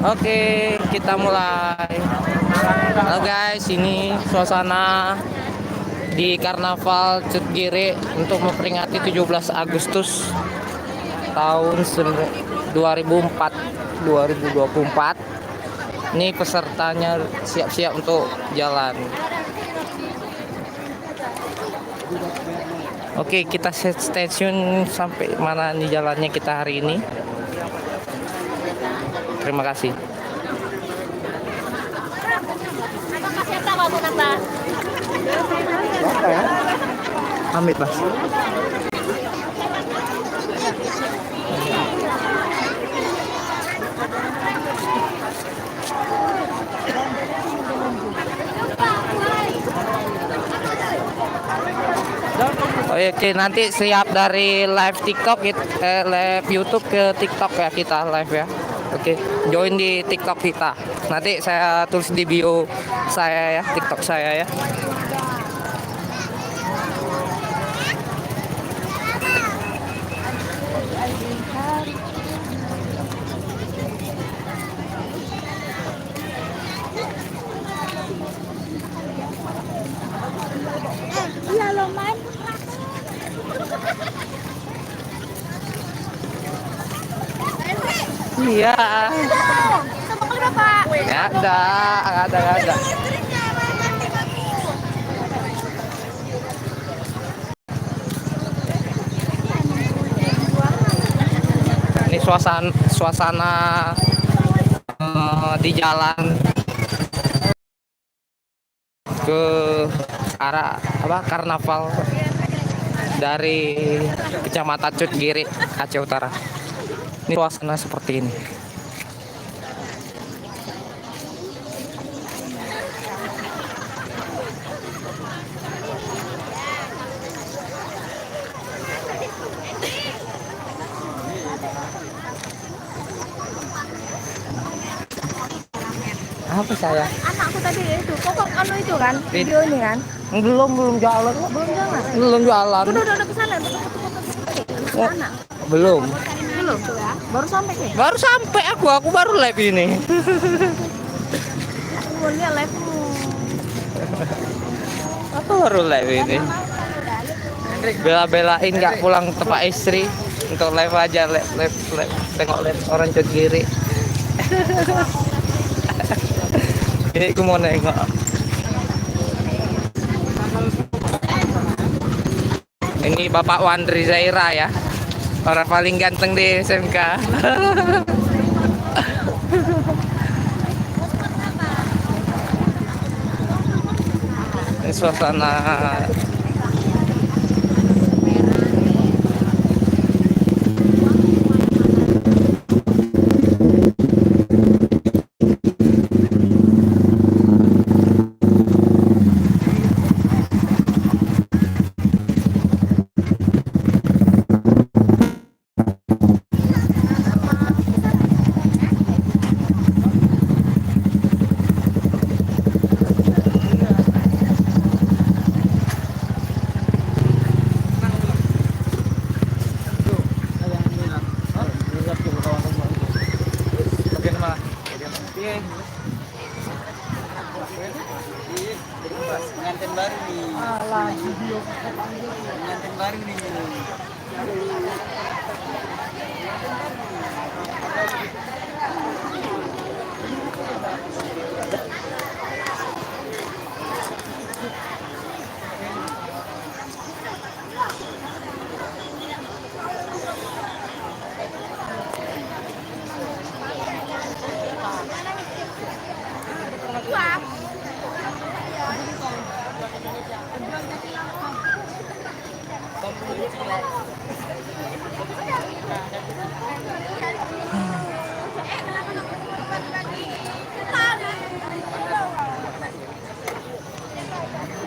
Oke, kita mulai. Halo guys, ini suasana di Karnaval Cut Giri untuk memperingati 17 Agustus tahun 2024. Ini pesertanya siap-siap untuk jalan. Oke, kita set stasiun sampai mana nih jalannya kita hari ini. Terima kasih. Amit mas. Oh iya, oke, nanti siap dari live TikTok, live YouTube ke TikTok ya, kita live ya. Oke, join di TikTok kita. Nanti saya tulis di bio saya ya, TikTok saya ya. Iya loh, Man. Iya. Tebak berapa? Nggak ada. Ini suasana di jalan ke arah Karnaval dari Kecamatan Cut Giri, Aceh Utara. Ini suasana seperti ini. Apa saya? Anakku tadi itu, pokok itu kan, video ini kan. Belum jalan. Belum jalan. Belum jalan. Udah ke sana, udah ke Oh, sana. belum. Belum. Baru sampai nih. Baru sampai aku baru live ini. Aku lihat live-mu. Aku baru live ini. Bela-belain nggak pulang tempat istri untuk live aja, live tengok live orang Cut Giri. Ini aku mau nengok. Ini Bapak Wandri Zaira ya, orang paling ganteng di SMK. Ini suasana pengantin baru nih. Pengantin baru nih.